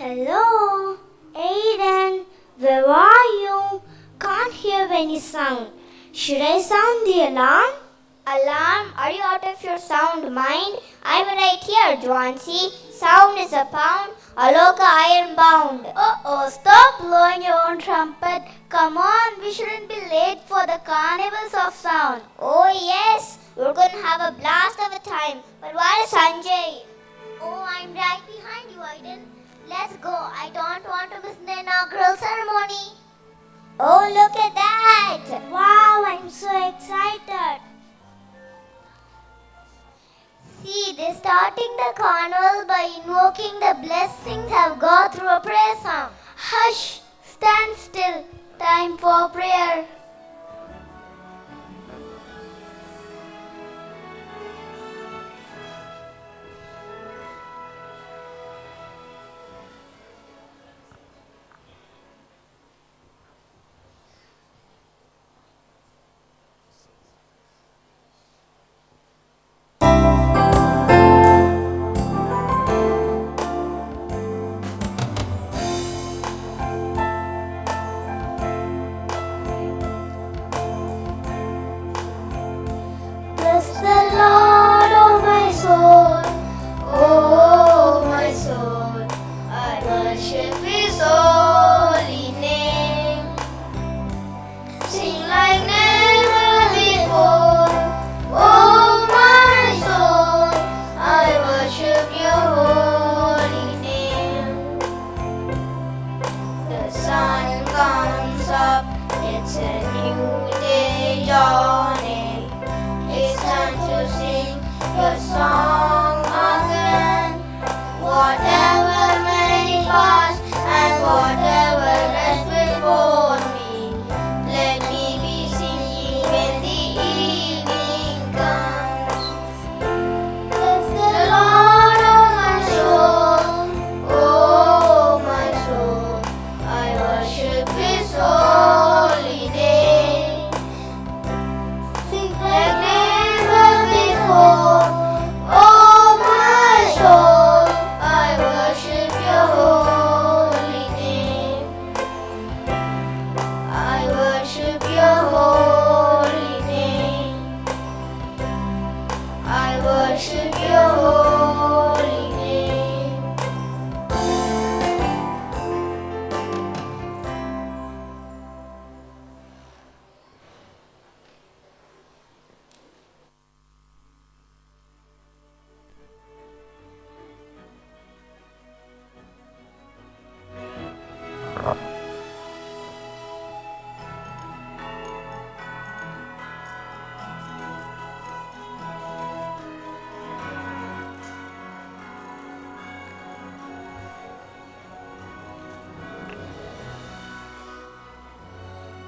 Hello, Aiden, where are you? Can't hear any sound. Should I sound the alarm? Alarm, are you out of your sound mind? I'm right here, Jwansi. Sound is a pound, Aloka iron bound. Stop blowing your own trumpet. Come on, we shouldn't be late for the carnivals of sound. Oh yes, we're gonna have a blast of a time. But where is Sanjay? Oh, I'm right behind you, Aiden. Let's go. I don't want to miss the inaugural ceremony. Oh, look at that! Wow, I'm so excited. See, they're starting the carnival by invoking the blessings of God through a prayer song. Hush! Stand still. Time for prayer. Bless the Lord, oh my soul, oh my soul. I worship His holy name. Sing like never before, oh my soul. I worship Your holy name. The sun comes up, it's a new day dawning. It's time to sing your song again. Whatever may pass and whatever lies before me, let me be singing when the evening comes. Bless the Lord, oh my soul, oh my soul. I worship His holy name. Sing like never before, oh my soul. I worship Your holy name. I worship Your holy name. I worship Your holy name.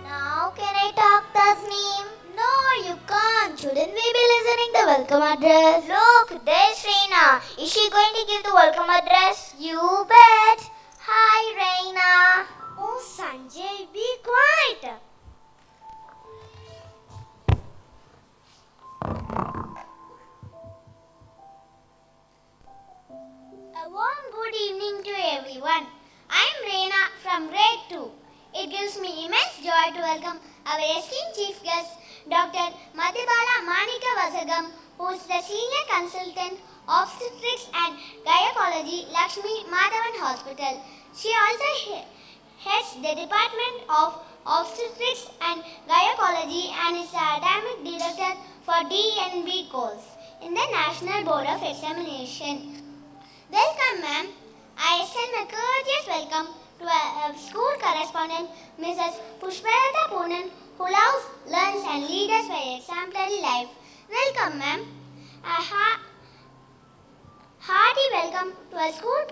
Now can I talk, Tasneem? No, you can't. Shouldn't we be listening the welcome address? Look, there's Reena. Is she going to give the welcome address? You bet. Hi, Reina. Oh, Sanjay, be quiet. A warm good evening to everyone. I'm Reina from grade 2. It gives me immense joy to welcome our esteemed chief guest, Dr. Madhibala Manika Vasagam, who is the Senior Consultant, Obstetrics and Gynecology, Lakshmi Madhavan Hospital. She also heads the Department of Obstetrics and Gynecology and is the Academic Director for DNB course in the National Board of Examination. Welcome, ma'am. I extend my courteous welcome to our school correspondent, Mrs. Pushpalata, who loves, learns and leads us by exemplary life. Welcome, ma'am. A hearty welcome to our school.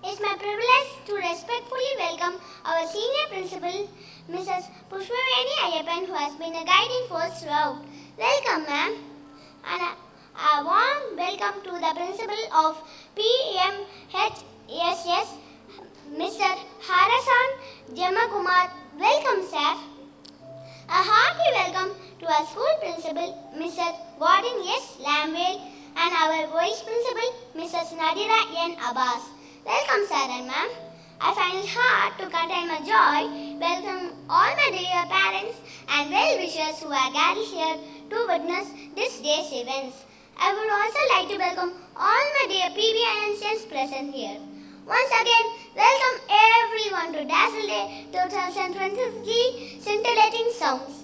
It's my privilege to respectfully welcome our senior principal, Mrs. Pushpaveni Ayappan, who has been a guiding force throughout. Welcome, ma'am. And a warm welcome to the principal of PMHSS, Mr. Harasan Jamakumar. Welcome, sir. A hearty welcome to our school principal, Mr. Gordon S. Lamwell, and our vice principal, Mrs. Nadira N. Abbas. Welcome, sir and ma'am. I find it hard to contain my joy. Welcome all my dear parents and well-wishers who are gathered here to witness this day's events. I would also like to welcome all my dear PBINCs present here. Once again, welcome everyone to Dazzle Day 2023 Scintillating Sounds.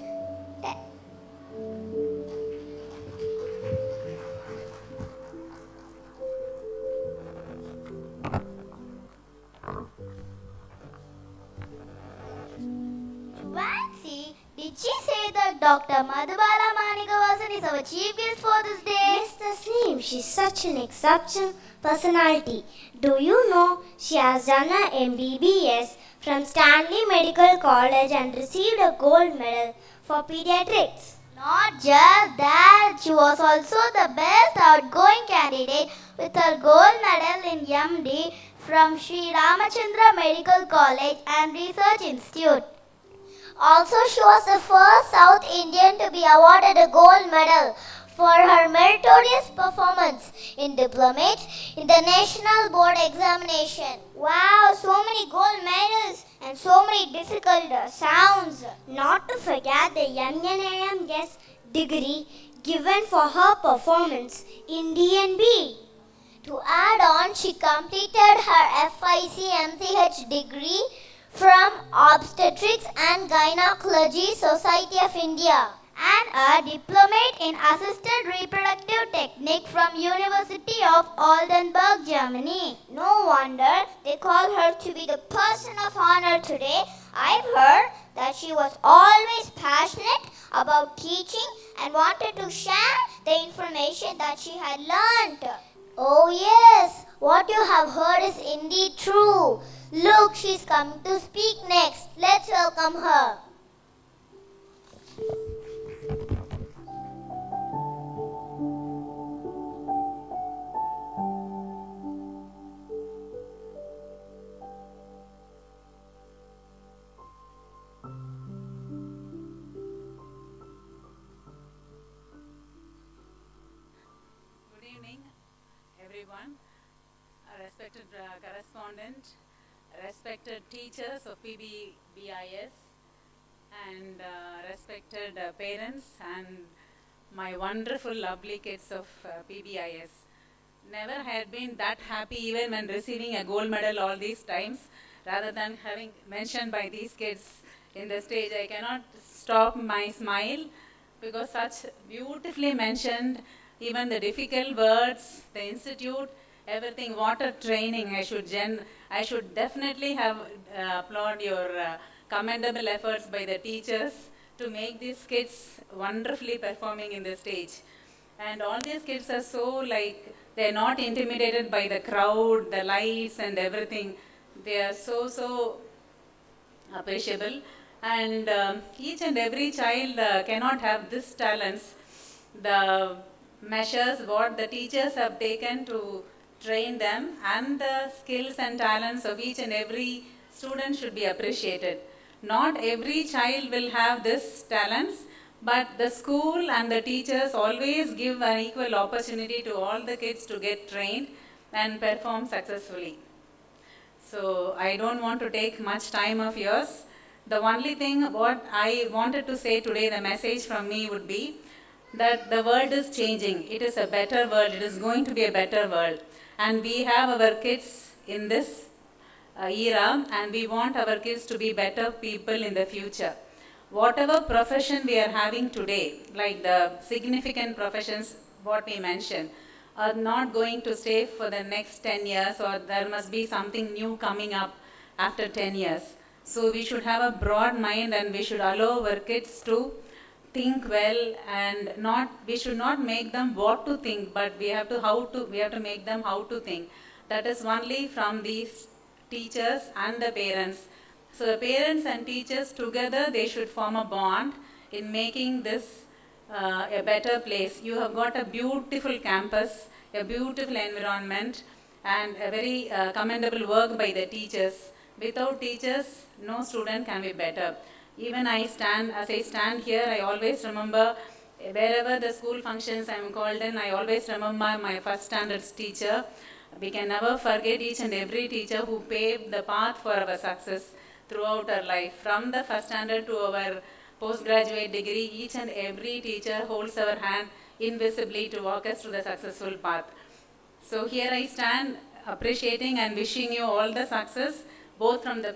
Fancy, did she say that Dr. Madhubala Manikawasan is our chief guest for this day? Yes, Tasneem, she's such an exceptional personality. Do you know she has done her MBBS from Stanley Medical College and received a gold medal for pediatrics? Not just that, she was also the best outgoing candidate with her gold medal in MD from Sri Ramachandra Medical College and Research Institute. Also, she was the first South Indian to be awarded a gold medal for her meritorious performance in diplomates in the National Board examination. Wow, so many gold medals and so many difficult sounds. Not to forget the NNAM guest degree given for her performance in DNB. To add on, she completed her FIC MCH degree from Obstetrics and Gynecology Society of India and a diplomate in Assisted Reproductive Technique from University of Oldenburg, Germany. No wonder they call her to be the person of honor today. I've heard that she was always passionate about teaching and wanted to share the information that she had learned. Oh yes, what you have heard is indeed true. Look, she's coming to speak next. Let's welcome her. Good evening, everyone. Respected correspondent, respected teachers of Pbis, and respected parents and my wonderful, lovely kids of Pbis. Never had been that happy even when receiving a gold medal all these times. Rather than having mentioned by these kids in the stage, I cannot stop my smile because such beautifully mentioned, even the difficult words, the institute, everything, water training. I should definitely have applaud your commendable efforts by the teachers to make these kids wonderfully performing in the stage. And all these kids are so like, they're not intimidated by the crowd, the lights and everything. They are so appreciable. And each and every child cannot have these talents. The measures what the teachers have taken to train them and the skills and talents of each and every student should be appreciated. Not every child will have this talents, but the school and the teachers always give an equal opportunity to all the kids to get trained and perform successfully. So I don't want to take much time of yours. The only thing what I wanted to say today, the message from me would be that the world is changing. It is a better world. It is going to be a better world. And we have our kids in this era, and we want our kids to be better people in the future. Whatever profession we are having today, like the significant professions what we mentioned, are not going to stay for the next 10 years, or there must be something new coming up after 10 years. So we should have a broad mind and we should allow our kids to think well, and we should not make them what to think, but we have to make them how to think. That is only from these teachers and the parents. So the parents and teachers together, they should form a bond in making this a better place. You have got a beautiful campus, a beautiful environment, and a very commendable work by the teachers. Without teachers, no student can be better. Even as I stand here, I always remember wherever the school functions I am called in, I always remember my first standards teacher. We can never forget each and every teacher who paved the path for our success throughout our life. From the first standard to our postgraduate degree, each and every teacher holds our hand invisibly to walk us through the successful path. So here I stand appreciating and wishing you all the success, both to the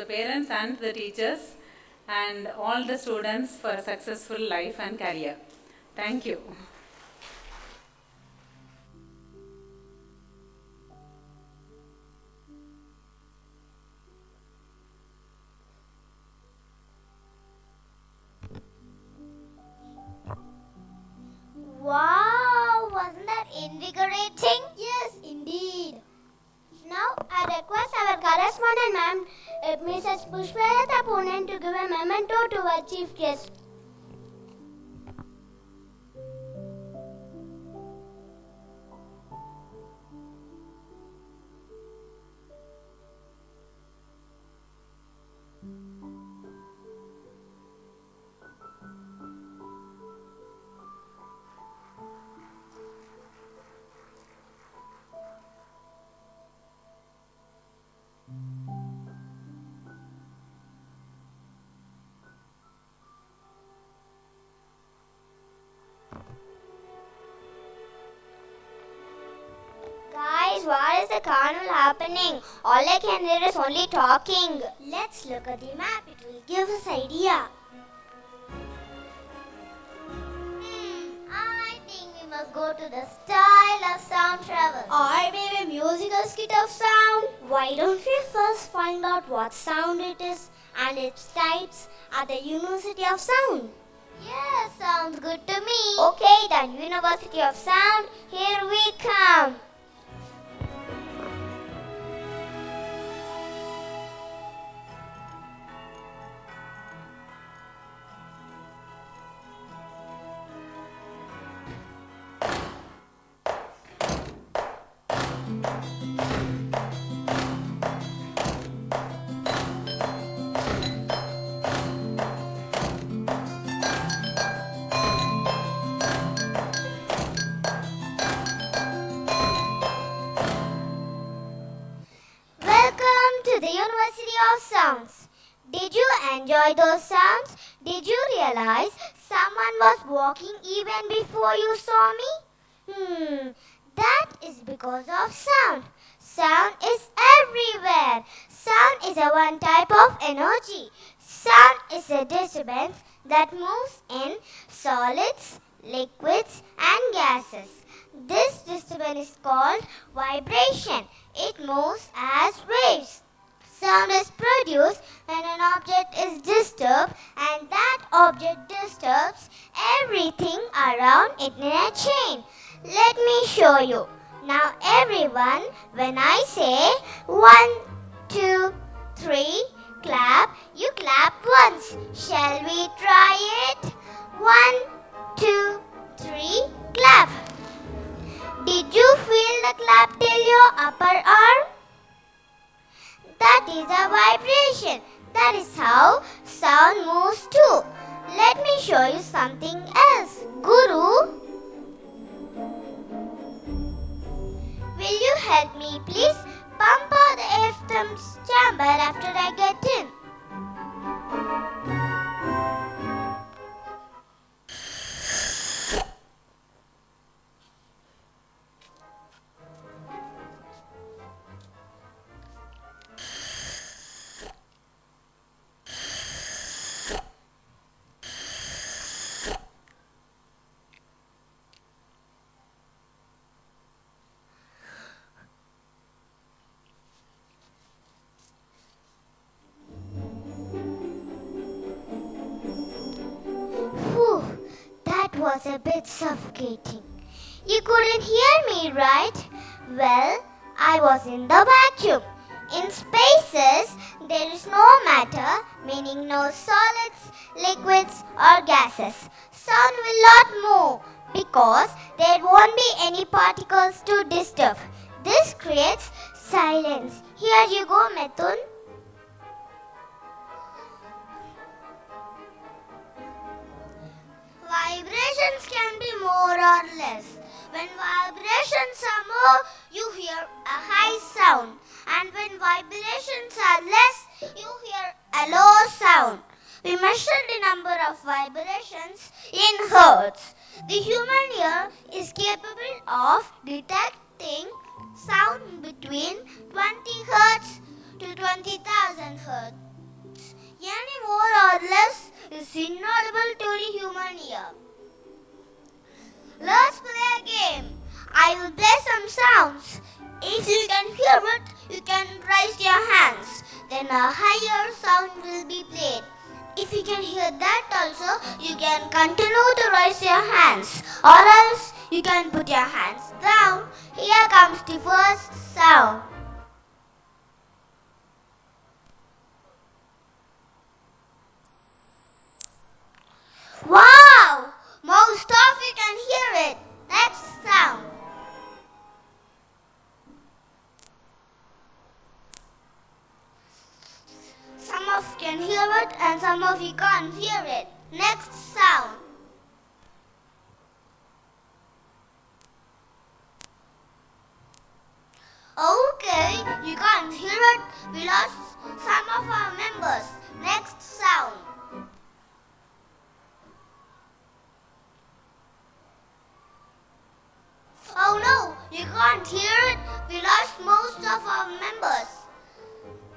parents and the teachers, and all the students for a successful life and career. Thank you. Wow, wasn't that invigorating? Yes, indeed. Now I request our correspondent ma'am, Mrs. Pushpalata Punen, to give a memento to our chief guest. Guys, what is the carnival happening? All I can hear is only talking. Let's look at the map. It will give us idea. I think we must go to the style of sound travel. Or maybe a musical skit of sound. Why don't we first find out what sound it is and its types at the University of Sound? Yes, sounds good to me. Okay, then University of Sound, here we come. Welcome to the University of Sounds. Did you enjoy those sounds? Did you realize someone was walking even before you saw me? That is because of sound. Sound is everywhere. Sound is a one type of energy. Sound is a disturbance that moves in solids, liquids, and gases. This disturbance is called vibration. It moves as waves. Sound is produced when an object is disturbed, and that object disturbs everything around it in a chain. Let me show you. Now everyone, when I say 1, 2, 3, clap, you clap once. Shall we try it? 1, 2, 3, clap. Did you feel the clap till your upper arm? That is a vibration. That is how sound moves too. Let me show you something else. Guru, will you help me please? Pump out the air from chamber after I get in. Whew, that was a bit suffocating. You couldn't hear me, right? Well, I was in the vacuum. In spaces, there is no matter, meaning no solids, liquids, or gases. Sound will not move because there won't be any particles to disturb. This creates silence. Here you go, Methun. Vibrations can be more or less. When vibrations are more, you hear high sound, and when vibrations are less, you hear a low sound. We measure the number of vibrations in hertz. The human ear is capable of detecting sound between 20 hertz to 20,000 hertz. Any more or less is inaudible to the human ear. Let's play a game. I will play some sounds. If you can hear it, you can raise your hands. Then a higher sound will be played. If you can hear that also, you can continue to raise your hands. Or else, you can put your hands down. Here comes the first sound. Wow! Most of you can hear it. Next sound. Some of you can hear it and some of you can't hear it. Next sound. Okay, you can't hear it. We lost some of our members. Next sound. Oh no, you can't hear it. We lost most of our members.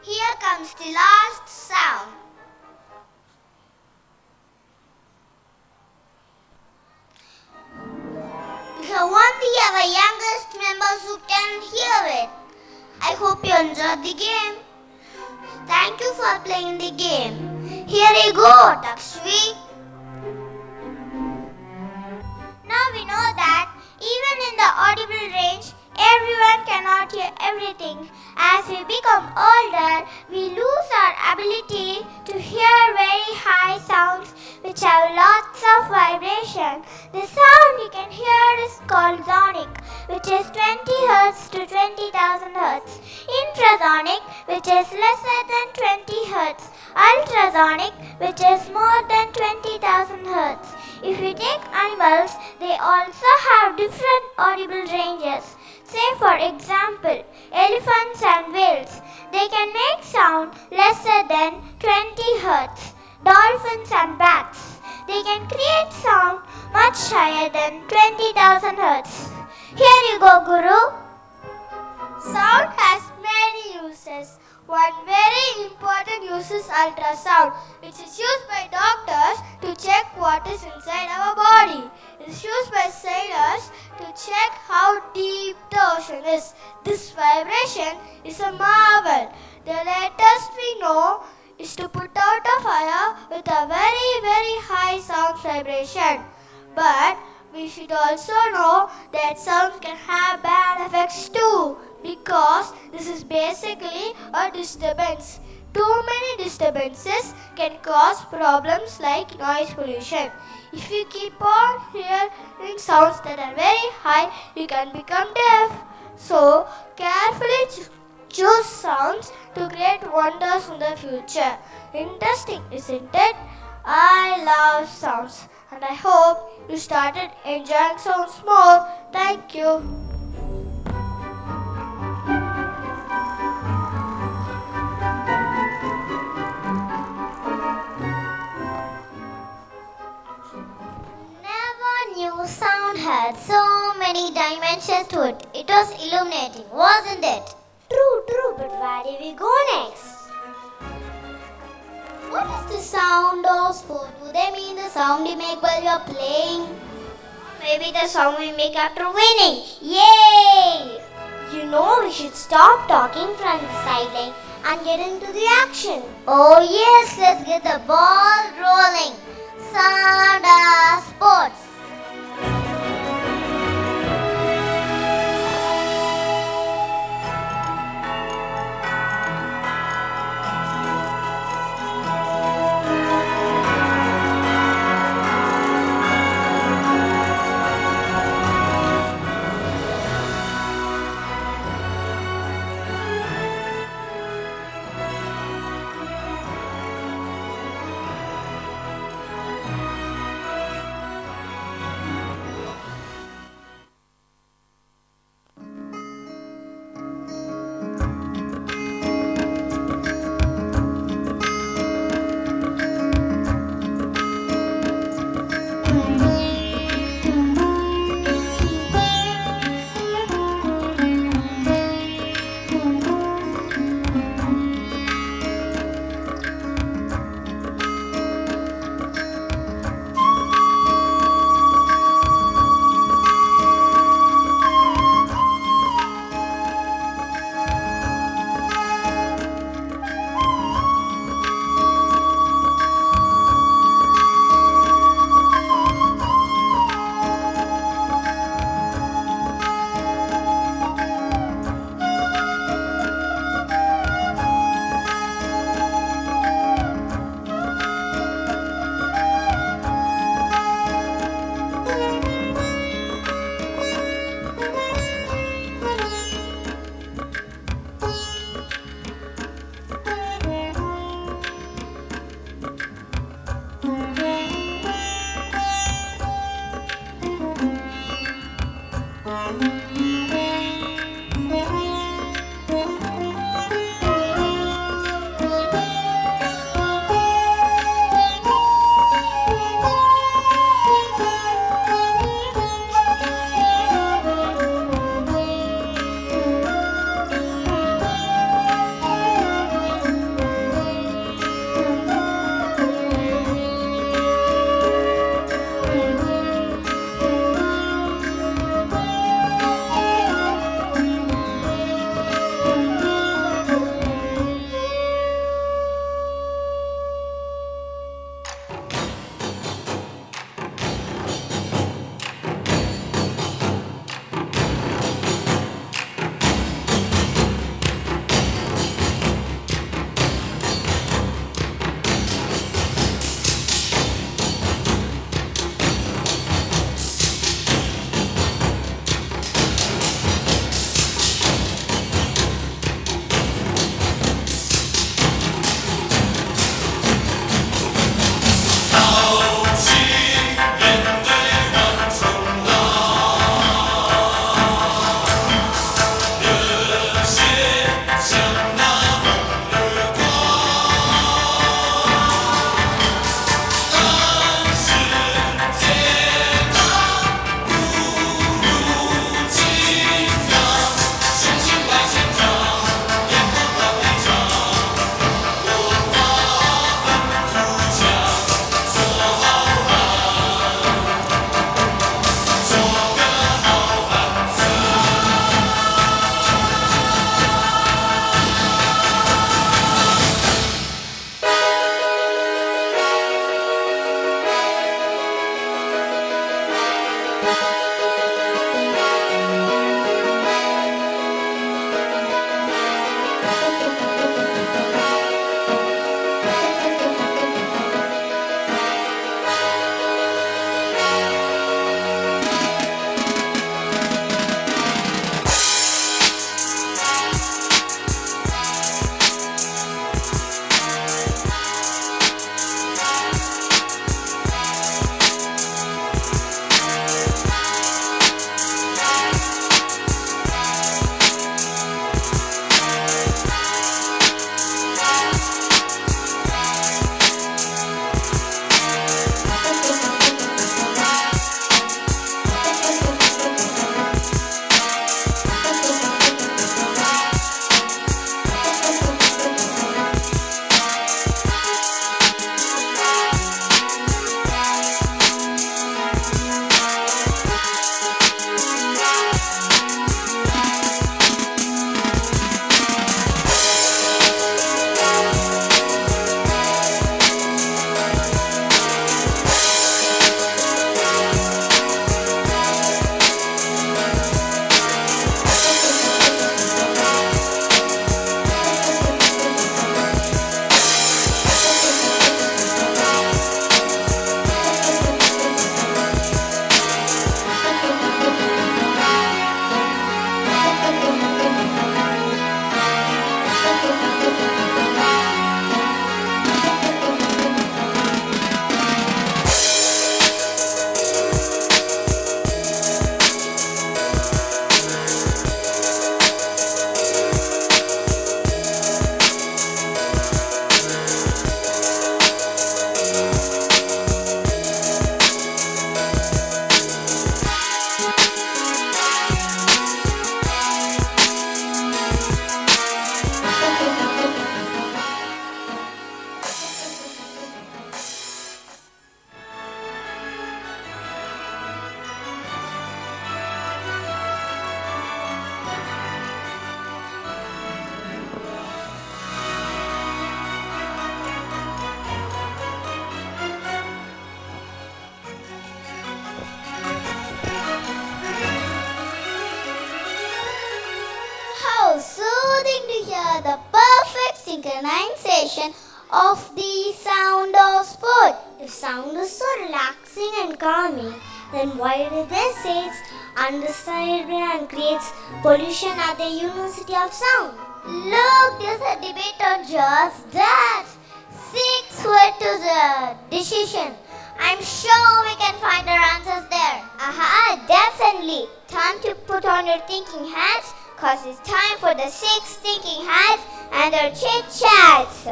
Here comes the last sound. We have only our youngest members who can hear it. I hope you enjoyed the game. Thank you for playing the game. Here you go, Takshvi. Now we know that even in the audible range, everyone cannot hear everything. As we become older, we lose our ability to hear very high sounds which have lots of vibration. The sound you can hear is called sonic, which is 20 Hz to 20,000 Hz. Infrasonic, which is lesser than 20 Hz. Ultrasonic, which is more than 20,000 Hz. If we take animals, they also have different audible ranges. Say for example, elephants and whales. They can make sound lesser than 20 Hz. Dolphins and bats. They can create sound much higher than 20,000 Hz. Here you go, Guru. Sound has many uses. One very important use is ultrasound, which is used by doctors to check what is inside our body. It is used by sailors to check how deep the ocean is. This vibration is a marvel. The latest we know is to put out a fire with a very high sound vibration. But we should also know that sound can have bad effects too, because this is basically a disturbance. Too many disturbances can cause problems like noise pollution. If you keep on hearing sounds that are very high, you can become deaf. So, carefully choose sounds to create wonders in the future. Interesting, isn't it? I love sounds, and I hope you started enjoying sounds more. Thank you. Never knew sound had so many dimensions to it. It was illuminating, wasn't it? True, but where do we go next? What is the sound of for? Do they mean the sound you make while you're playing? Maybe the sound we make after winning. Yay! You know, we should stop talking from the sideline and get into the action. Oh yes, let's get the ball rolling. Sound sports. synchronization of the sound of sport. If sound is so relaxing and calming, then why do they say it's undesirable and creates pollution at the University of Sound? Look, there's a debate on just that. 6 were to the decision. I'm sure we can find our answers there. Aha, definitely. Time to put on your thinking hats, cause it's time for the 6 thinking hats and their chit chats.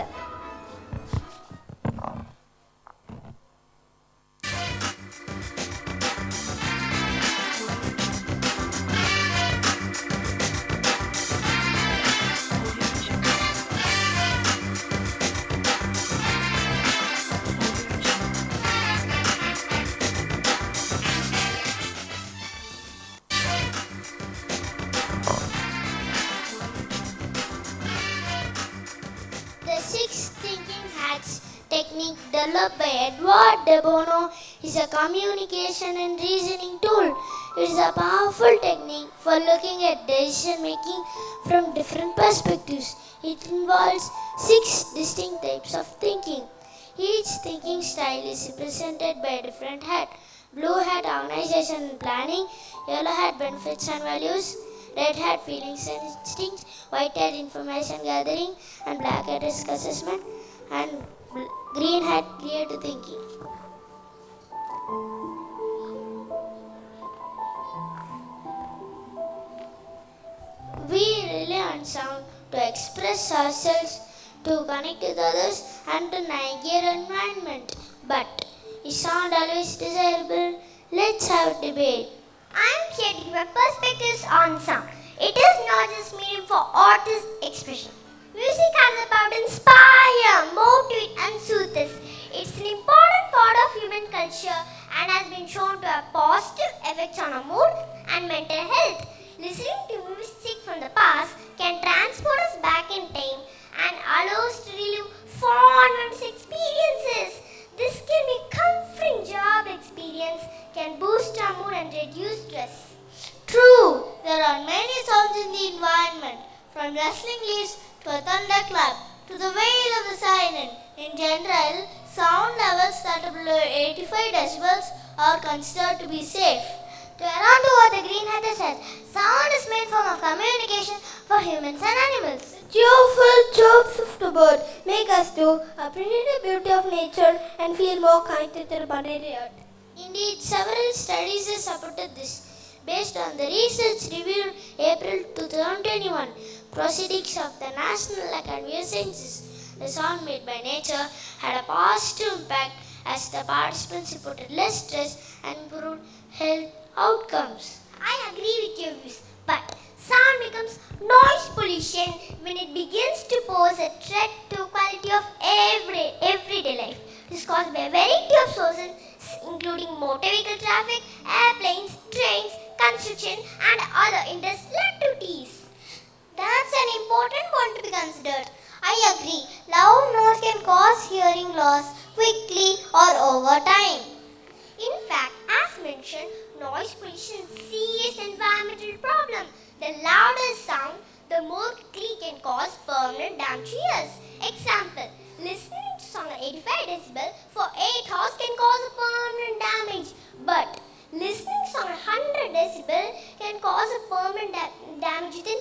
The 6 thinking hats technique developed by Edward de Bono is a communication and reasoning tool. It is a powerful technique for looking at decision making from different perspectives. It involves 6 distinct types of thinking. Each thinking style is represented by a different hat. Blue hat organization and planning, yellow hat benefits and values, red hat feelings and instincts, white hat information gathering, and black hat risk assessment, and green hat creative thinking. We rely on sound to express ourselves, to connect with others, and to navigate our environment. But is sound always desirable? Let's have a debate. I'm sharing my perspectives on sound. It is not just medium for artist expression. Music has the power to inspire, motivate and soothe us. It's an important part of human culture and has been shown to have positive effects on our mood and mental health. Listening to music from the past can transport us back in time and allow us to relive fond memories experiences. This can be a comforting job experience, can boost our mood and reduce stress. True, there are many sounds in the environment, from rustling leaves to a thunderclap to the wail of the siren. In general, sound levels that are below 85 decibels are considered to be safe. To add on to what the green hatter says, sound is main form of communication for humans and animals. Cheerful chirps of the bird make us to appreciate the beauty of nature and feel more connected to the Mother Earth. Indeed, several studies have supported this. Based on the research reviewed April 2021 proceedings of the National Academy of Sciences, the sound made by nature had a positive impact as the participants reported less stress and improved health outcomes. I agree with your views, but sound becomes noise pollution when it begins to pose a threat to quality of everyday life. This is caused by a variety of sources including motor vehicle traffic, airplanes, trains, construction and other industrial activities. That's an important point to be considered. I agree. Loud noise can cause hearing loss quickly or over time. In fact, as mentioned, noise pollution is a serious environmental problem. The louder sound, the more quickly can cause permanent damage to ears. Example, listening to song at 85 decibel for 8 hours can cause a permanent damage. But listening to song at 100 decibel can cause a permanent damage within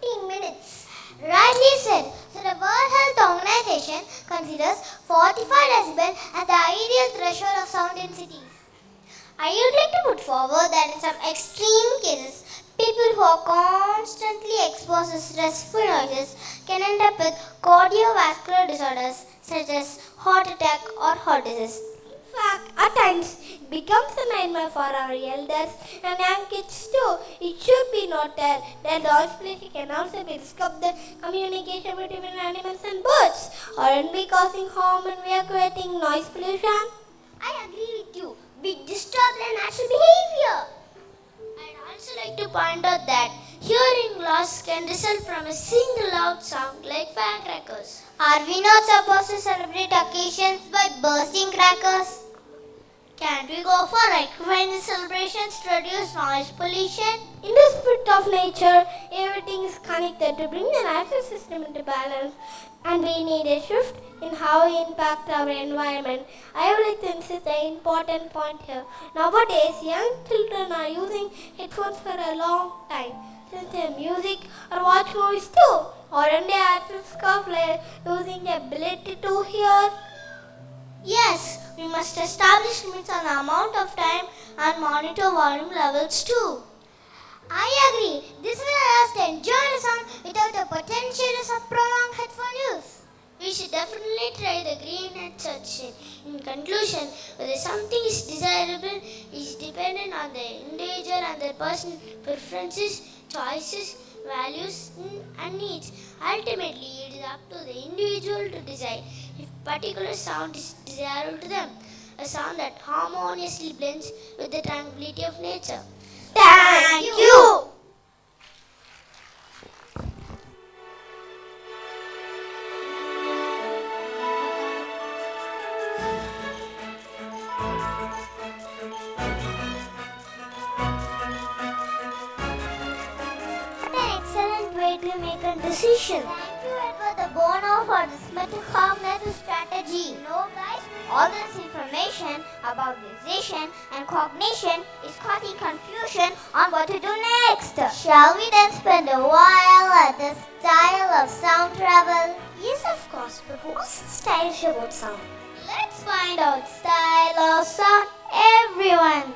15 minutes. Rightly said. So the World Health Organization considers 45 decibel as the ideal threshold of sound in cities. I would like to put forward that in some extreme cases, people who are constantly exposed to stressful noises can end up with cardiovascular disorders such as heart attack or heart disease. In fact, at times it becomes a nightmare for our elders and young kids too. It should be noted that noise pollution can also disrupt the communication between animals and birds. Aren't we causing harm when we are creating noise pollution? I agree with you. We disturb their natural behavior. I'd also like to point out that hearing loss can result from a single loud sound like firecrackers. Are we not supposed to celebrate occasions by bursting crackers? Can't we go for eco-friendly celebrations to reduce noise pollution? In the spirit of nature, everything is connected to bring the natural system into balance. And we need a shift in how we impact our environment. I really think this is the important point here. Nowadays, young children are using headphones for a long time. Listen to music or watch movies too. Or they at risk of losing the ability to hear. Yes, we must establish limits on the amount of time and monitor volume levels too. I agree. This will allow us to enjoy the sound without the potential risk of prolonged headphone use. We should definitely try the green head search. In conclusion, whether something is desirable is dependent on the individual and their personal preferences, choices, values, and needs. Ultimately, it is up to the individual to decide if particular sound is desirable to them, a sound that harmoniously blends with the tranquility of nature. Thank you. What an excellent way to make a decision. Thank you, Edward the Bono, for this metacognitive strategy. No, guys, all this information about decision and cognition is causing confusion on what to do next. Shall we then spend a while at the style of sound travel? Yes, of course, but what's stylish about sound? Let's find out style of sound, everyone.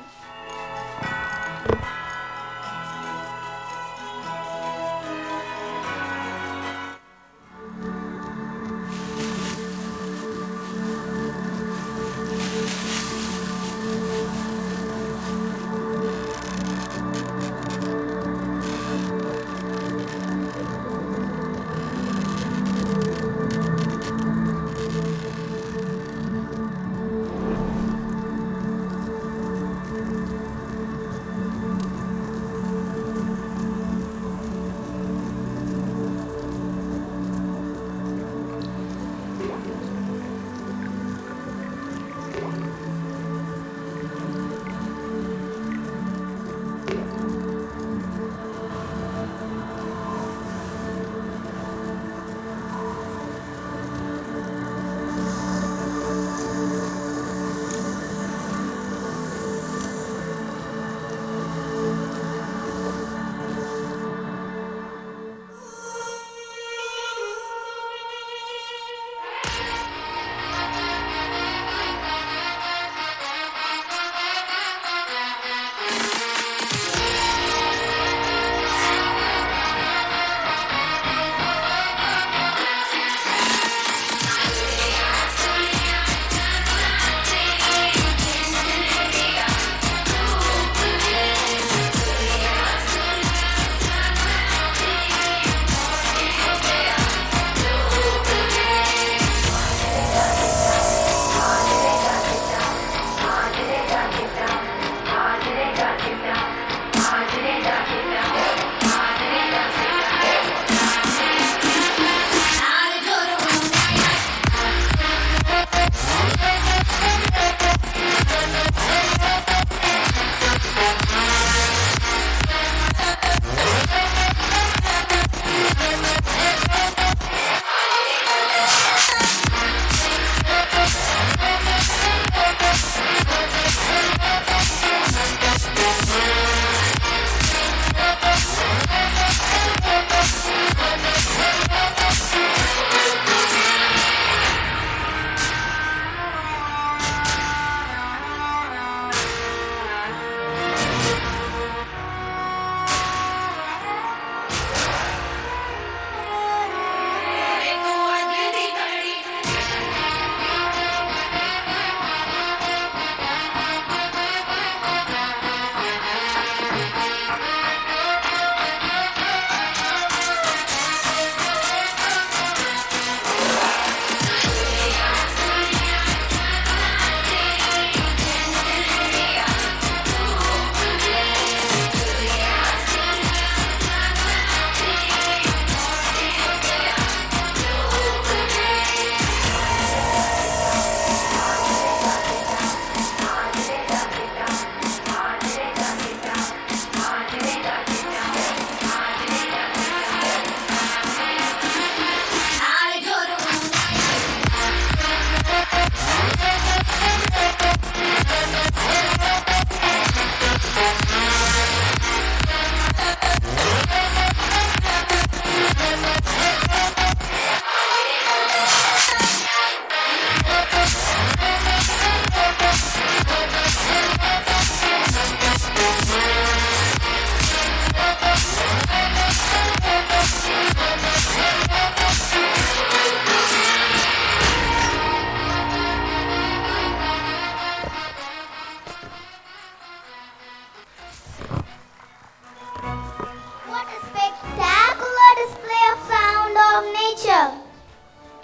What a spectacular display of sound of nature!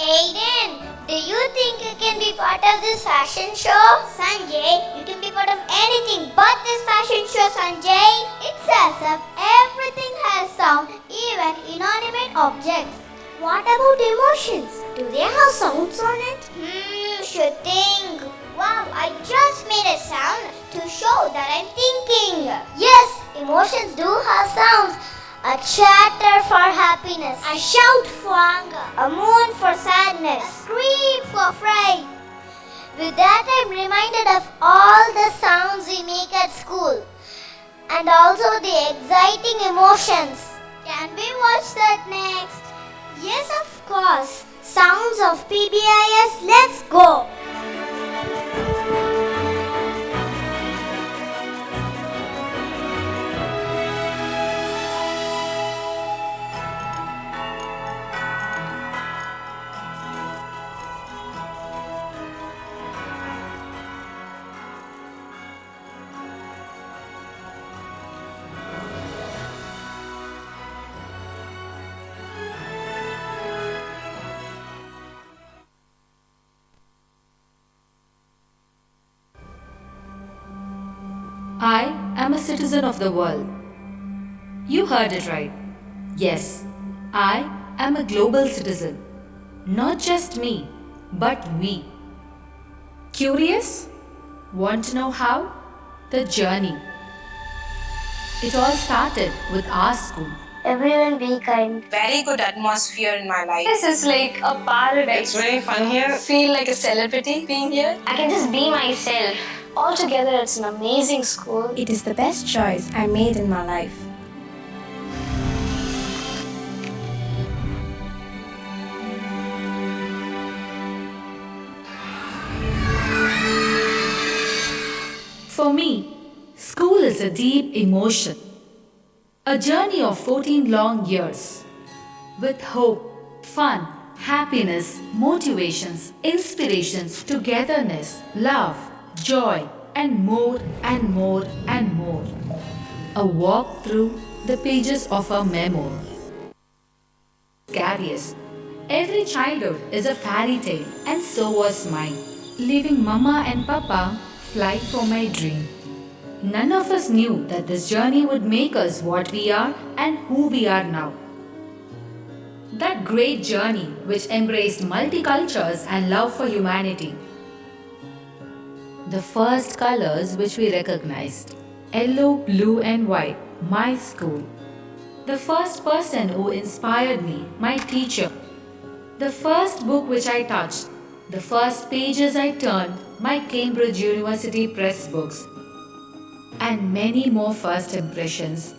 Aiden, do you think you can be part of this fashion show? Sanjay, you can be part of anything but this fashion show, Sanjay. It's as if everything has sound, even inanimate objects. What about emotions? Do they have sounds on it? Should think. Wow, I just made a sound to show that I'm thinking. Yes, emotions do have sounds. A chatter for happiness. A shout for anger. A moan for sadness. A scream for fright. With that, I'm reminded of all the sounds we make at school. And also the exciting emotions. Can we watch that next? Yes, of course. Sounds of Pbis. Let's go. I am a citizen of the world. You heard it right. Yes, I am a global citizen. Not just me, but we. Curious? Want to know how? The journey. It all started with our school. Everyone be kind. Very good atmosphere in my life. This is like a paradise. It's very fun here. Feel like a celebrity being here. I can just be myself. Altogether, it's an amazing school. It is the best choice I made in my life. For me, school is a deep emotion. A journey of 14 long years. With hope, fun, happiness, motivations, inspirations, togetherness, love, joy, and more and more and more. A walk through the pages of a memoir. Scariest. Every childhood is a fairy tale, and so was mine. Leaving Mama and Papa, fly for my dream. None of us knew that this journey would make us what we are and who we are now. That great journey which embraced multicultures and love for humanity. The first colors which we recognized: yellow, blue, and white, my school. The first person who inspired me, my teacher. The first book which I touched, the first pages I turned, my Cambridge University Press books. And many more first impressions.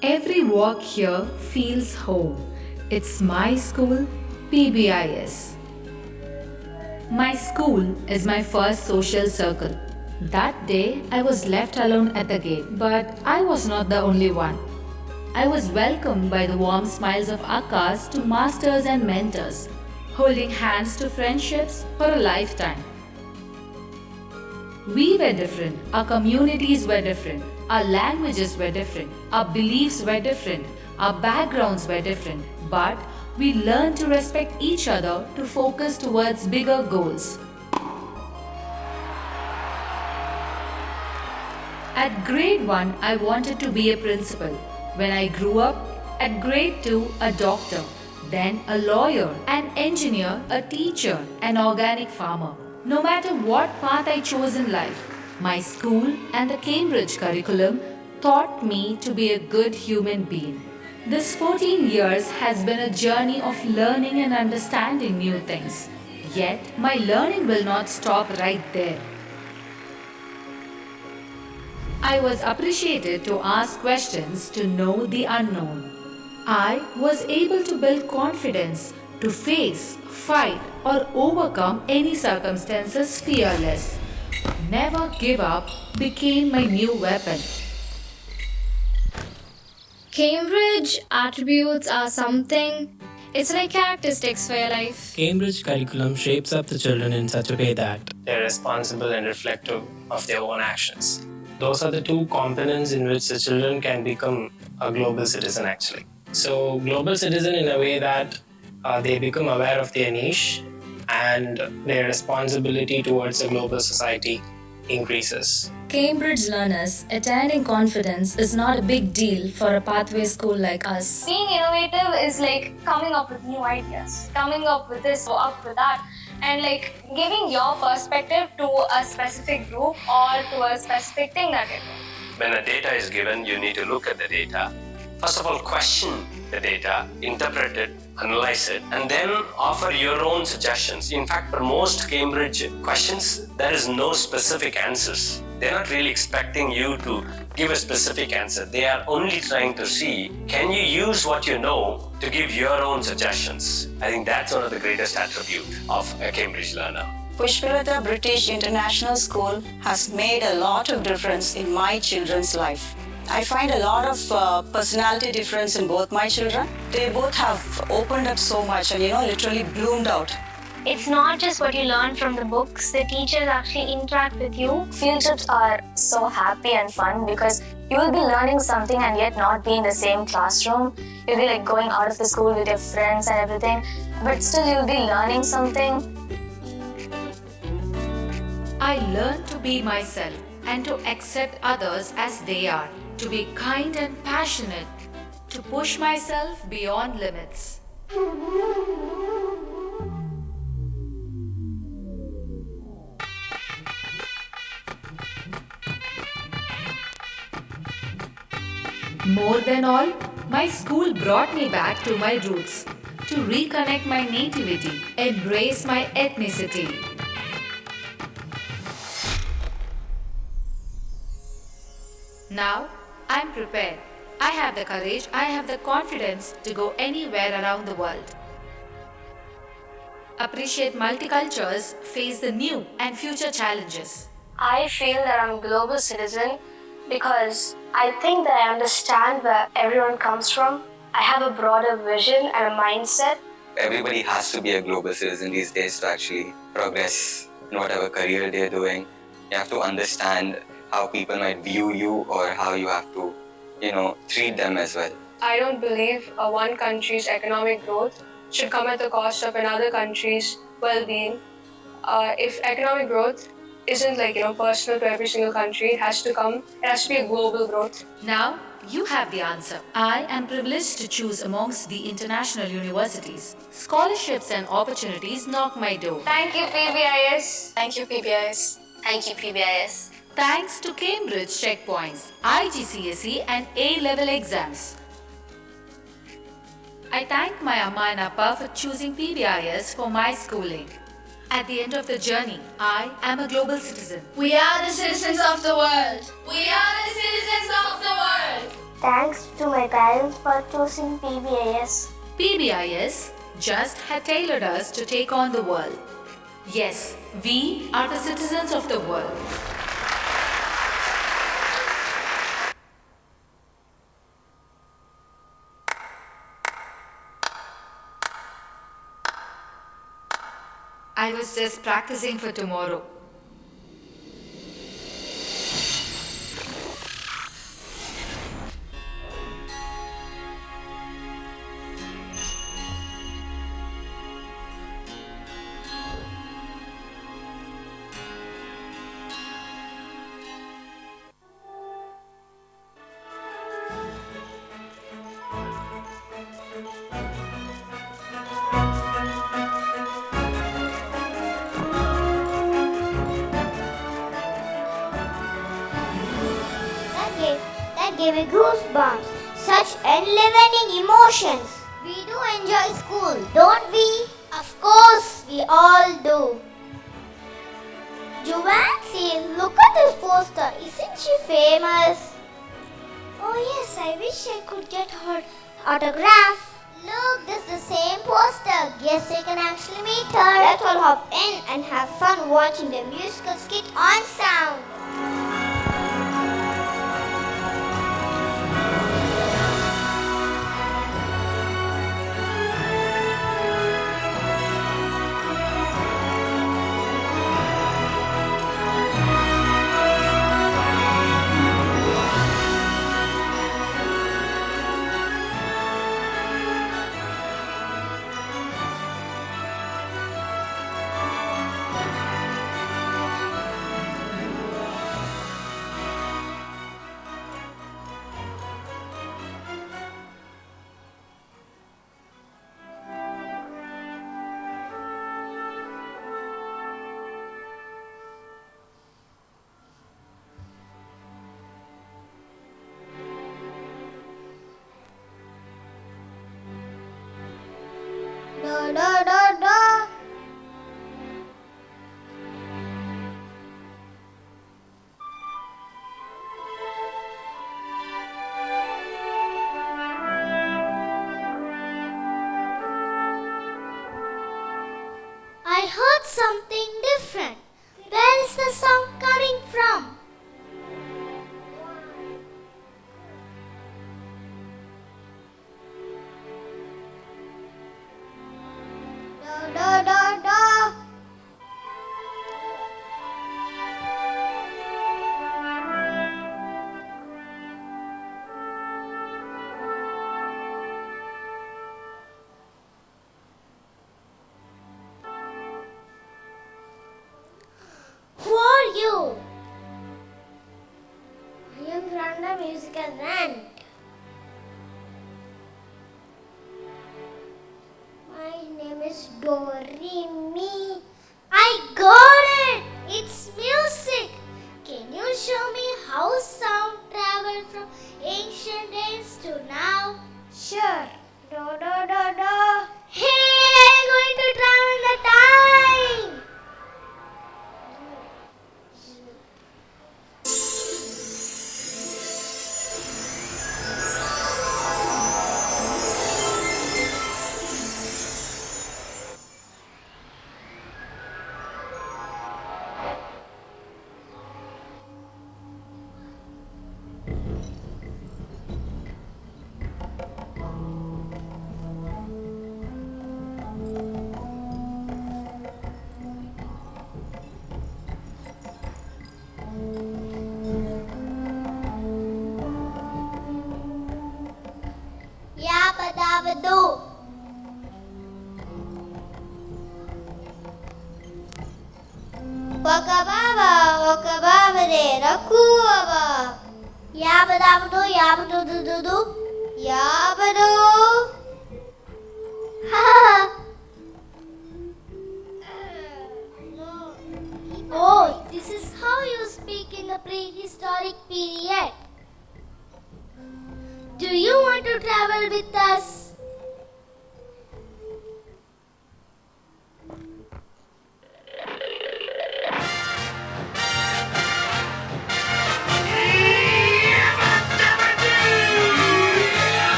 Every walk here feels home. It's my school, Pbis. My school is my first social circle. That day, I was left alone at the gate, but I was not the only one. I was welcomed by the warm smiles of Akkas to masters and mentors, holding hands to friendships for a lifetime. We were different, our communities were different, our languages were different, our beliefs were different, our backgrounds were different, but we learned to respect each other to focus towards bigger goals. At grade 1, I wanted to be a principal. When I grew up, at grade 2, a doctor, then a lawyer, an engineer, a teacher, an organic farmer. No matter what path I chose in life, my school and the Cambridge curriculum taught me to be a good human being. This 14 years has been a journey of learning and understanding new things. Yet, my learning will not stop right there. I was appreciated to ask questions to know the unknown. I was able to build confidence to face, fight, or overcome any circumstances fearless. Never give up became my new weapon. Cambridge attributes are something. It's like characteristics for your life. Cambridge curriculum shapes up the children in such a way that they're responsible and reflective of their own actions. Those are the two components in which the children can become a global citizen actually. So global citizen in a way that they become aware of their niche and their responsibility towards the global society increases. Cambridge learners attaining confidence is not a big deal for a pathway school like us. Being innovative is like coming up with new ideas, coming up with this or up with that, and like giving your perspective to a specific group or to a specific thing that you're doing. When a data is given, you need to look at the data. First of all, question the data, interpret it, analyze it, and then offer your own suggestions. In fact, for most Cambridge questions, there is no specific answers. They're not really expecting you to give a specific answer. They are only trying to see, can you use what you know to give your own suggestions? I think that's one of the greatest attributes of a Cambridge learner. Pushpalata British International School has made a lot of difference in my children's life. I find a lot of personality difference in both my children. They both have opened up so much and literally bloomed out. It's not just what you learn from the books, the teachers actually interact with you. Field trips are so happy and fun because you will be learning something and yet not be in the same classroom. You'll be like going out of the school with your friends and everything, but still you'll be learning something. I learned to be myself and to accept others as they are, to be kind and passionate, to push myself beyond limits. More than all, my school brought me back to my roots, to reconnect my nativity, embrace my ethnicity. Now, I'm prepared. I have the courage, I have the confidence to go anywhere around the world. Appreciate multicultures, face the new and future challenges. I feel that I'm a global citizen because I think that I understand where everyone comes from. I have a broader vision and a mindset. Everybody has to be a global citizen these days to actually progress in whatever career they're doing. You have to understand how people might view you or how you have to, treat them as well. I don't believe one country's economic growth should come at the cost of another country's well-being. If economic growth isn't personal to every single country, it has to be a global growth. Now, you have the answer. I am privileged to choose amongst the international universities. Scholarships and opportunities knock my door. Thank you, Pbis. Thank you, Pbis. Thank you, Pbis. Thanks to Cambridge checkpoints, IGCSE and A-level exams. I thank my Amma and Appa for choosing Pbis for my schooling. At the end of the journey, I am a global citizen. We are the citizens of the world. We are the citizens of the world. Thanks to my parents for choosing Pbis. Pbis just had tailored us to take on the world. Yes, we are the citizens of the world. I was just practicing for tomorrow. That gave me goosebumps. Such enlivening emotions. We do enjoy school, don't we? Of course, we all do. Joanne, see, look at this poster. Isn't she famous? Oh yes, I wish I could get her autograph. Look, this is the same poster. Guess we can actually meet her. Let's all hop in and have fun watching the musical skit on sound. Da da da da. I heard something different. Where is the sound coming from? Da da da da. Who are you? I am from the musical band. My name is Doremi. I got it! It's music! Can you show me how sound traveled from ancient days to now? Sure. Da da da da. Hey, I'm going to travel the time! Yabba-dabba-doo. Waka-baba-de, raku-baba. Yabba-dabba-doo, yabba-doo-doo-doo-doo. Yabba-doo. Ha-ha-ha. Oh, this is how you speak in the prehistoric period. Do you want to travel with us?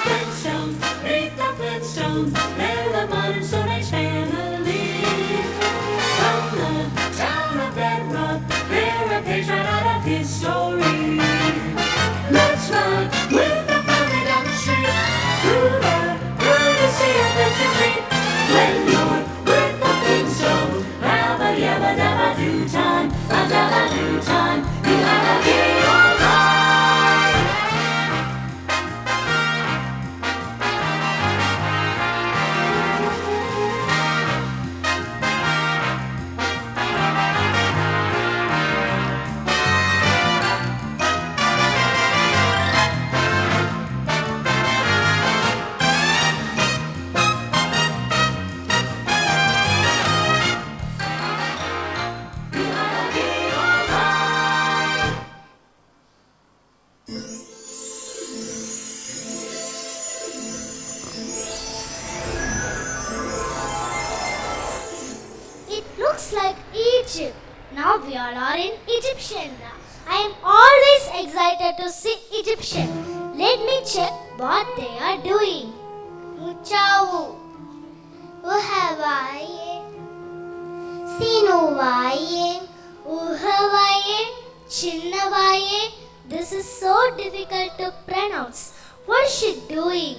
Flintstones, meet the Flintstones. They're the modern Stone Age family. From the town of Bedrock, they're a page right out of history. Let's run with the family down the street, through the courtesy of history. When you're with the Flintstones, have a yabba-dabba-doo time, a dabba-doo time. You have a gay old time. It looks like Egypt. Now we all are in Egyptian. I am always excited to see Egyptian. Let me check what they are doing. Muchavu. Uhavaye. Sinuvaye. Uhavaye, Chinnavaye. This is so difficult to pronounce. What is she doing?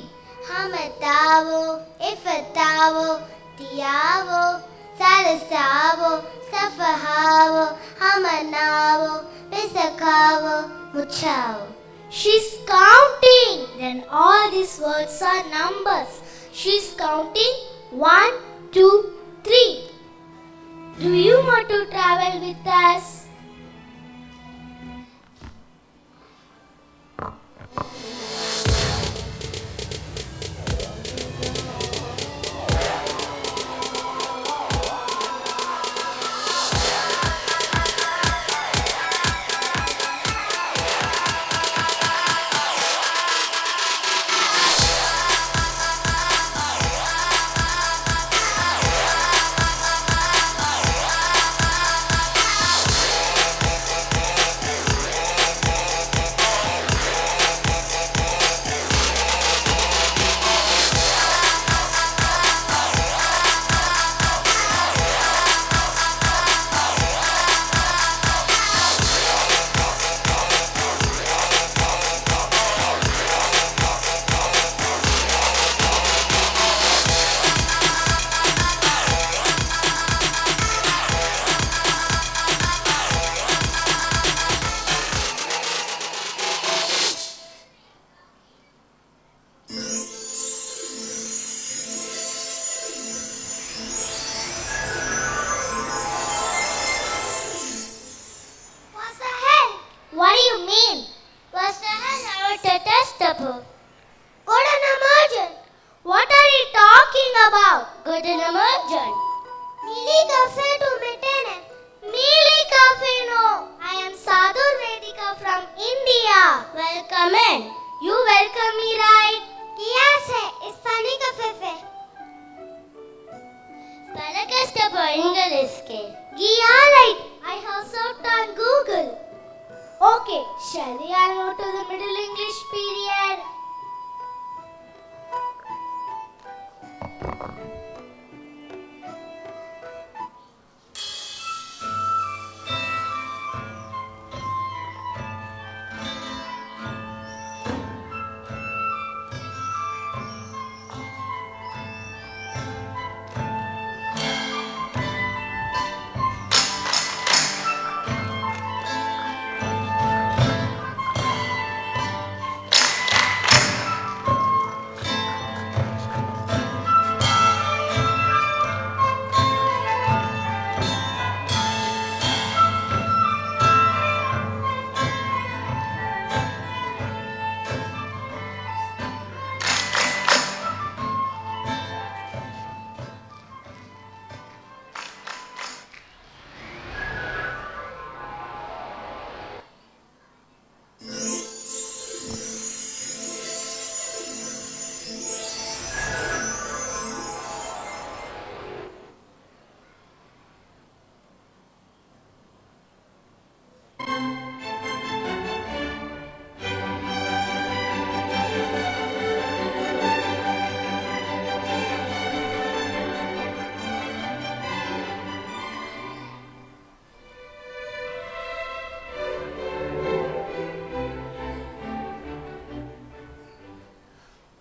Hamatavo. Ifatavo. Tiavo. Salasavo. Safahavo. Hamanavo. Pisakavo. Muchavo. She's counting. Then all these words are numbers. She's counting 1, 2, 3. Do you want to travel with us? What do you mean? What's the hell are the testable? Good emergent. What are you talking about? Good emergent. Nili cafe to metene. Neeli Cafe, no. I am Sadhu Vedika from India. Welcome in. You welcome me, right? Yes, it's funny cafe. Pala testable English ke. Yeah, right. I have searched on Google. Okay, shall we move to the Middle English period?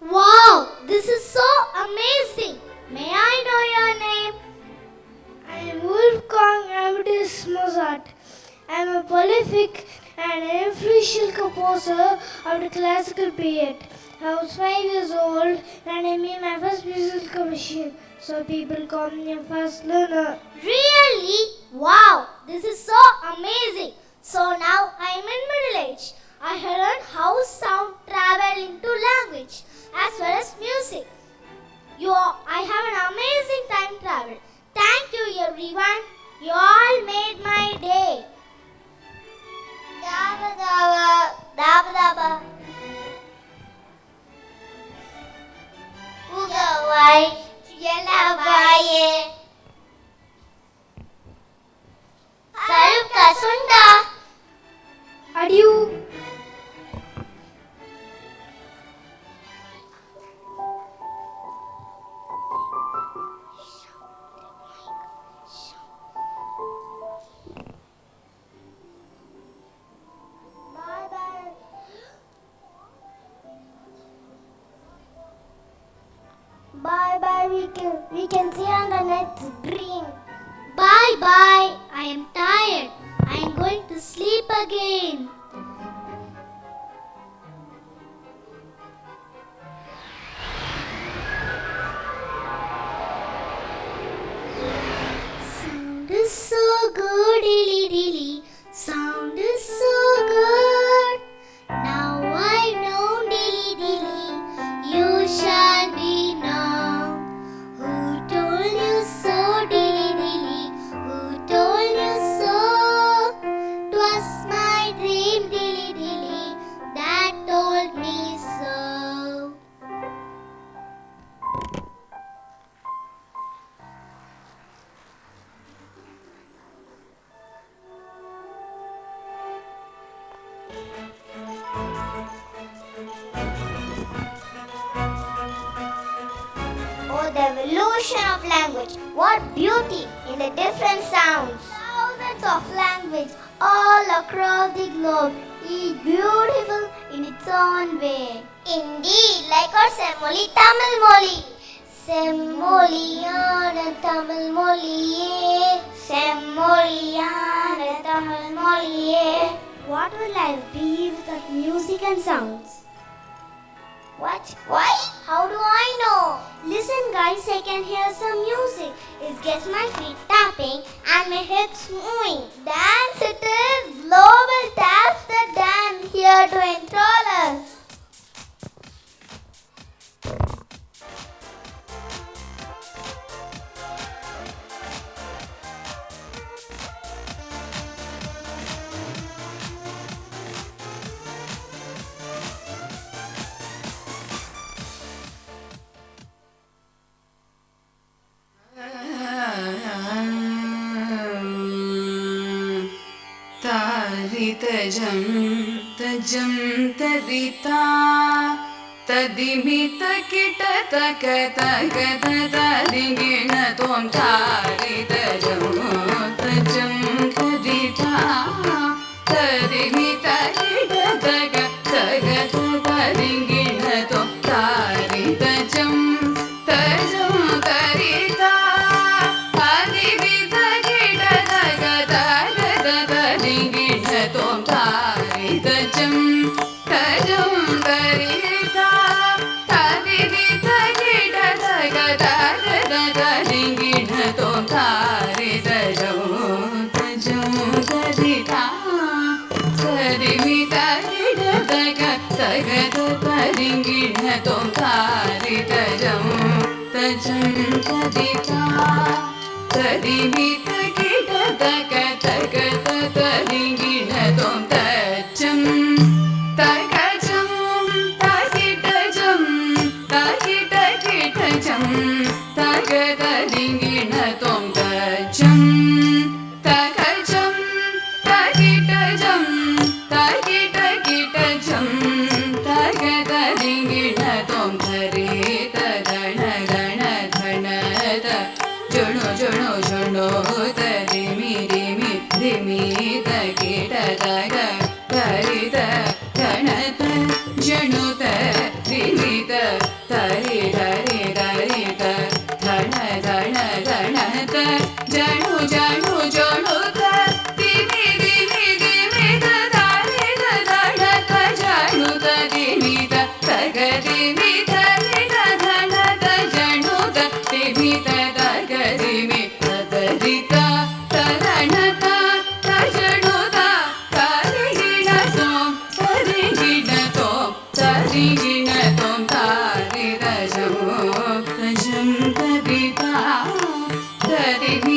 Wow, this is so amazing. May I know your name? I am Wolfgang Amadeus Mozart. I am a prolific and influential composer of the classical period. I was 5 years old when I made my first musical commission, so people call me a fast learner. Really? Wow, this is so amazing. So now I am in middle age. I have learned how sound travel into language as well as music. I have an amazing time travel. Thank you everyone. You all made my day. Daba daba, daba daba. Ugawai, yelavaye. Sarupka sunda. Adieu. circle. We can see on the net's green. Bye bye. I am tired. I am going to sleep again. Sound is so good, dilly dilly. Sound is so good. Now I know, dilly dilly, you shall be now. Who told you so, dilly dilly? Who told you so? 'Twas my dream, dilly dilly, that told me so. Oh, the evolution of language. What beauty in the different sounds. Thousands of languages all across the globe, each beautiful in its own way. Indeed, like our Semmoli Tamil Moli. செம்மொழியான Tamil மொழியே செம்மொழியான தமிழ் மொழியே. What would life be without music and sounds? What? Why? How do I know? Listen guys, I can hear some music. It gets my feet tapping and my hips moving. Dance it is. Global taps the dance here to enthrall us. तजं तजं तदिता तदिमित किट तक तक तदिगिण त्वं तारि तजं तजं तदिता तदिमित किट तक तक तदिगिण त्वं तारि तजं तजं तरिता तदिमित किट तक तक तदिगिण त्वं तारि तजं तजं तरिता तदिमित किट तक तक तदिगिण त्वं तारि तजं तजं तरिता तदिमित किट तक तक तदिगिण त्वं तारि तजं तजं तरिता तदिमित किट तक तक तदिगिण त्वं तजं तकजं तकिटजं तकिटकिटजं तक तदिगिण त्वं तजं तकजं तकिटजं तकिटकिटजं तक तदिगिण त्वं धरित गण गण धनद जुणु जुणु जुणु तरिमि रिमि रिमि तकिट तग धरित गणत जणुत रिमित तरि धरि धरित धन धन गणत जणु जणु जणुत दिमि दिमि दिमित धरित धणत जणुत दिमित तग दिमित धरित धनत जणुत दिमित तग दिमित धरित तरणत तजणुत तरिगिण त्वं तरिगिण त्वं तरिगिण त्वं तारि तजं तजं तरिता तरिगिण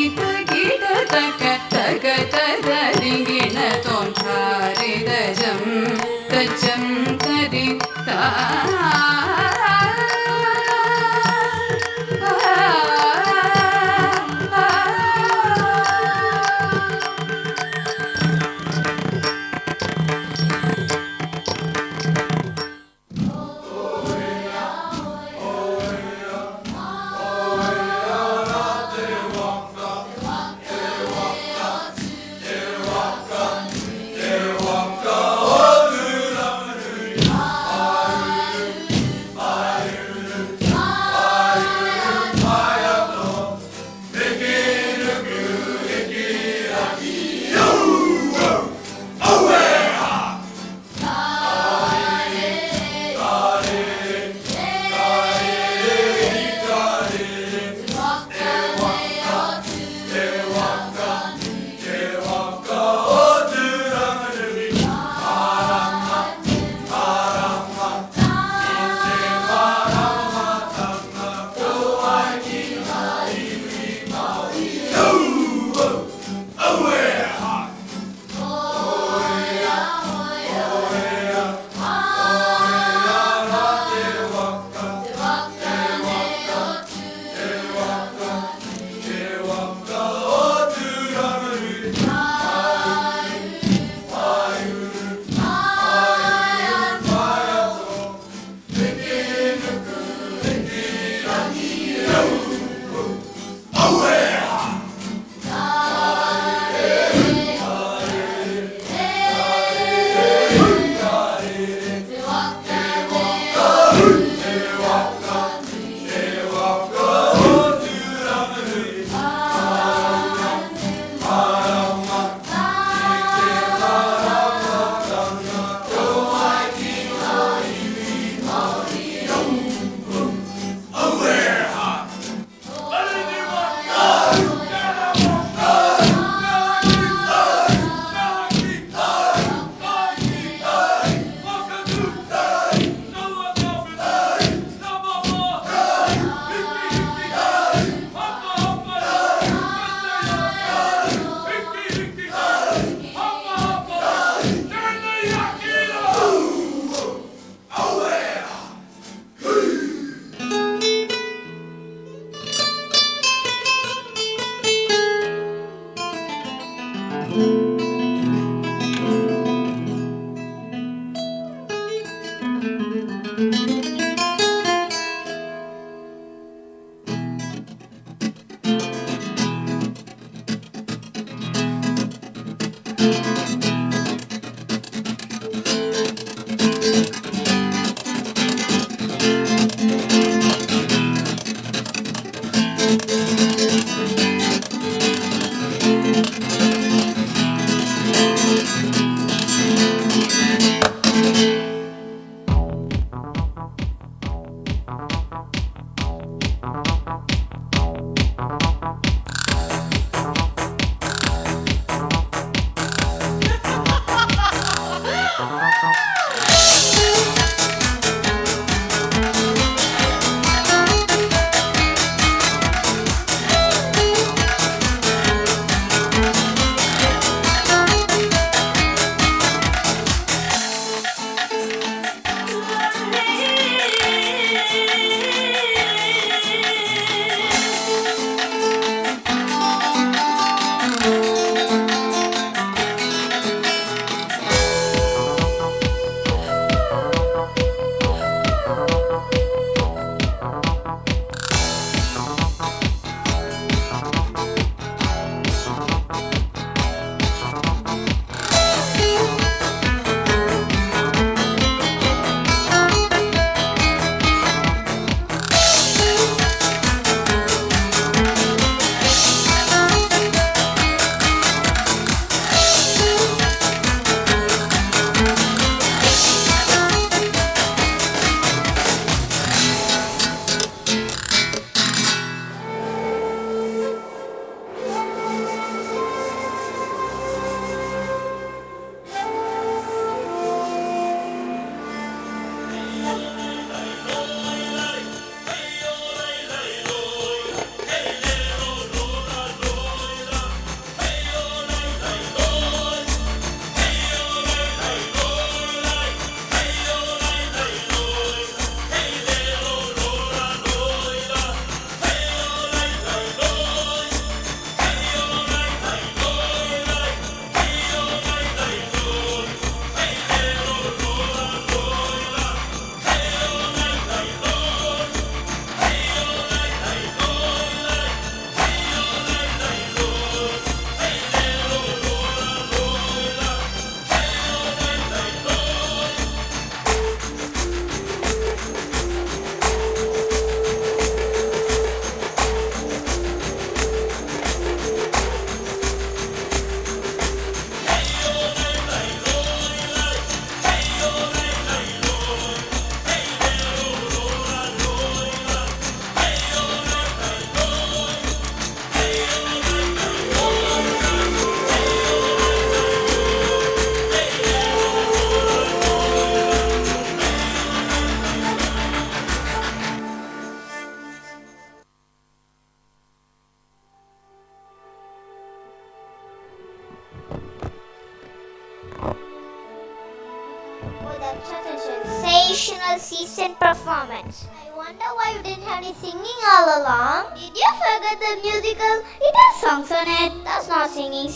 Oh, that's such a sensational season performance. I wonder why you didn't have any singing all along. Did you forget the musical? It has songs on it. That's not singing.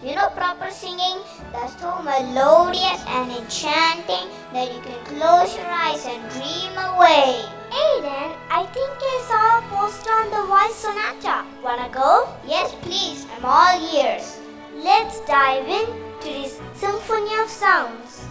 You know proper singing? That's so melodious and enchanting that you can close your eyes and dream away. Aiden, I think I saw a poster on the Voice Sonata. Wanna go? Yes, please. I'm all ears. Let's dive in to this symphony of sounds.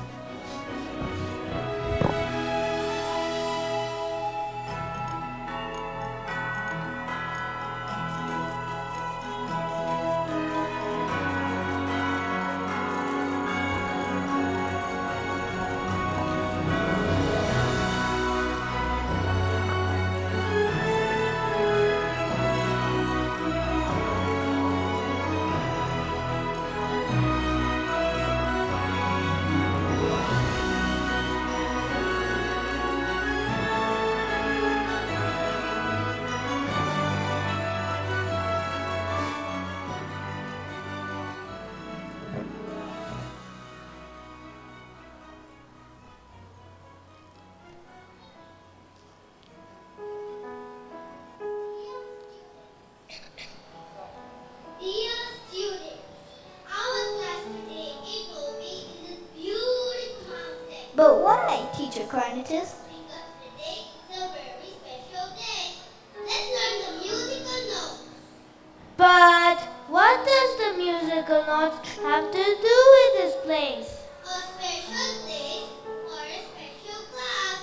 teacher Cornetus. Because today is a very special day. Let's learn the musical notes. But what does the musical notes have to do with this place? A special day or a special class.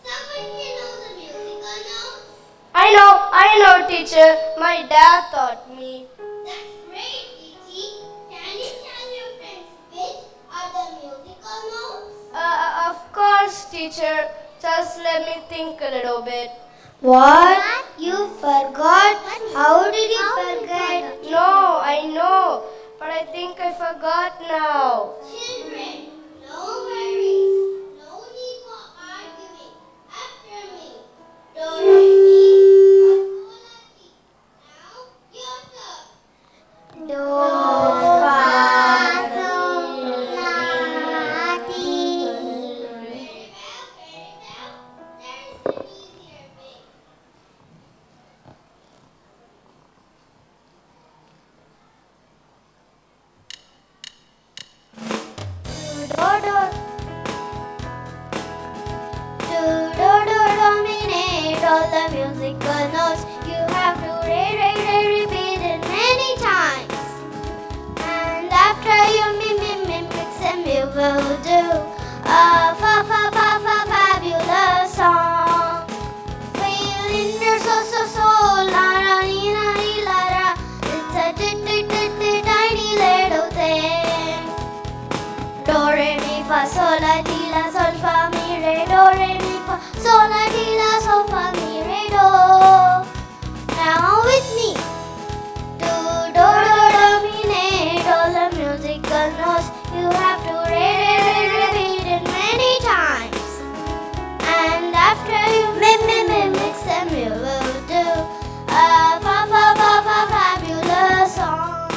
Someone here know the musical notes? I know, teacher. My dad taught me. That's great, Ichi. Can you tell your friends which are the musical notes? Of course, teacher. Just let me think a little bit. What? You forgot? How did you forget? No, I know. But I think I forgot now. Children, no worries. No need for arguing. After me. Do, re, mi, fa, sol, la, ti. Now, your turn. Do, fa, sol, la, ti. Very well, very well. There is an easier way. Dominate all the musical notes. You have to repeat it many times. And after you mix them, you will do a fabulous song. Feel in your soul, la la la la la. It's a tiny little thing. Do re mi fa sol la ti la sol fa mi re. Do re mi fa sol la ti la sol fa mi re do. Now with me. Do dominate all the musical notes. You have to repeat it many times. And after you mix them, you will do a fabulous song.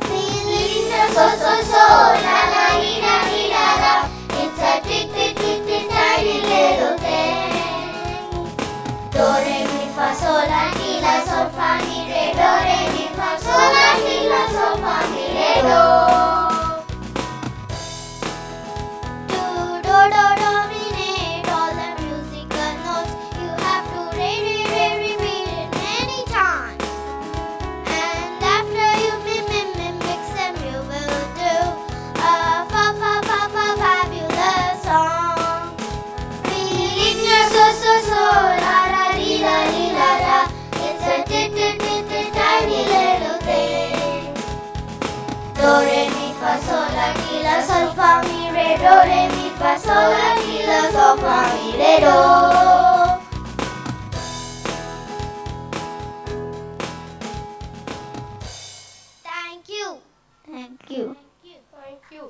Feeling the so, la la la la. It's a tiny little thing. Do re mi fa sol la ti la sol fa mi re. Do re mi fa sol la ti la sol fa mi re do. Do dominate all the musical notes. You have to repeat it many times. And after you mix them, you will do a fabulous song. Feeling your so, la la la la. It's a tiny little thing. Do re mi fa sol la ti la sol fa mi re. Do re mi fa sol la ti la sol fa mi re do. Thank you. Thank you. Thank you.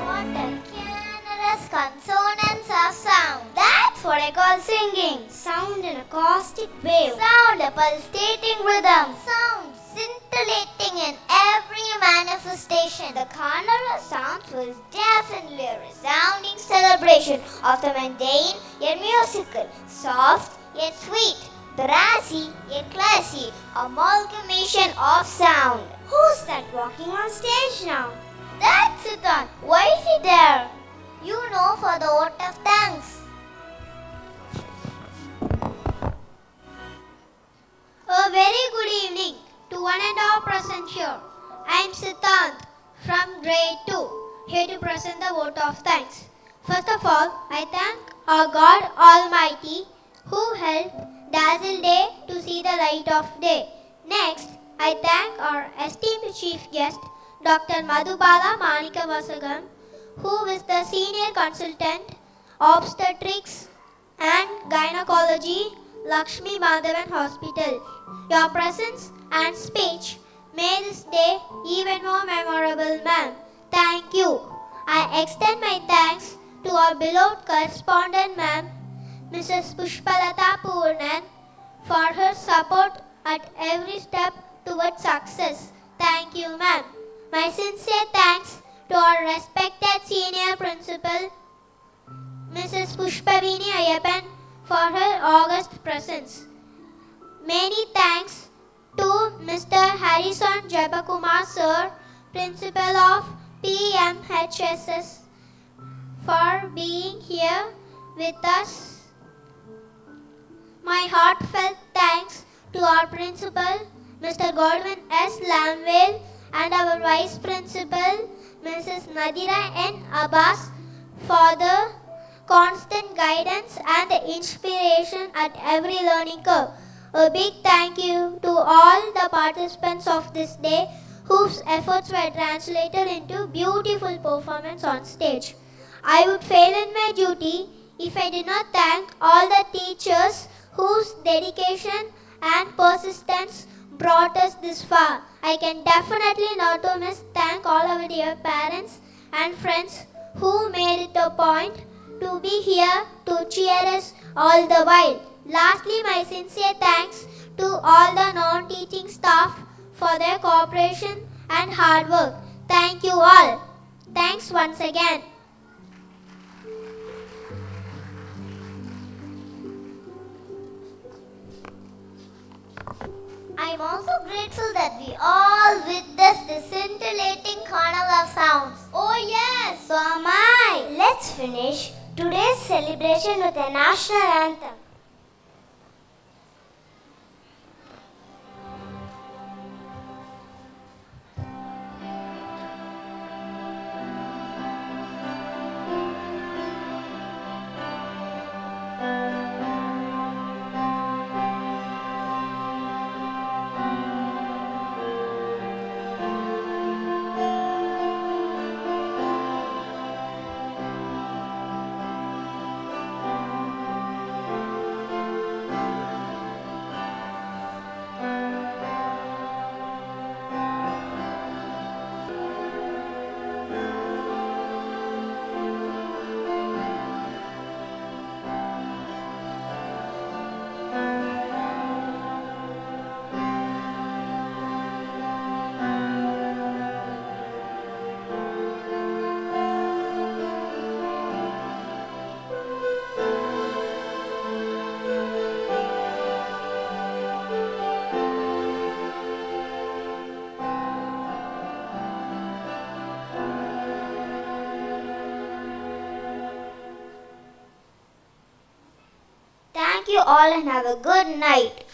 What a generous consonance of sound. That's what I call singing. Sound in a caustic wave. Sound a pulsating rhythm. Sound scintillating in every manifestation. The carnival of sounds was definitely a resounding celebration of the mundane yet musical, soft yet sweet, brassy yet classy, amalgamation of sound. Who's that walking on stage now? That's Sitan. Why is he there? You know, for the vote of thanks. A very good evening to one and all present here. I am Siddhant from grade 2, here to present the vote of thanks. First of all, I thank our God Almighty who helped Dazzle Day to see the light of day. Next, I thank our esteemed chief guest, Dr. Madhubala Manikavasagam, who is the senior consultant, obstetrics and gynecology, Lakshmi Madhavan Hospital. Your presence and speech May this day even more memorable, ma'am. Thank you. I extend my thanks to our beloved correspondent, ma'am, Mrs. Pushpalata Purnan, for her support at every step towards success. Thank you, ma'am. My sincere thanks to our respected senior principal, Mrs. Pushpavini Ayappan, for her august presence. Many thanks to Mr. Harrison Jabakumar Sir, Principal of PMHSS, for being here with us. My heartfelt thanks to our Principal, Mr. Godwin S. Lamwell, and our Vice Principal, Mrs. Nadira N. Abbas, for the constant guidance and the inspiration at every learning curve. A big thank you to all the participants of this day whose efforts were translated into beautiful performance on stage. I would fail in my duty if I did not thank all the teachers whose dedication and persistence brought us this far. I can definitely not miss thank all our dear parents and friends who made it a point to be here to cheer us all the while. Lastly, my sincere thanks to all the non-teaching staff for their cooperation and hard work. Thank you all. Thanks once again. I'm also grateful that we all witnessed the scintillating carnival of sounds. Oh yes, so am I. Let's finish today's celebration with a national anthem. Thank you all and have a good night.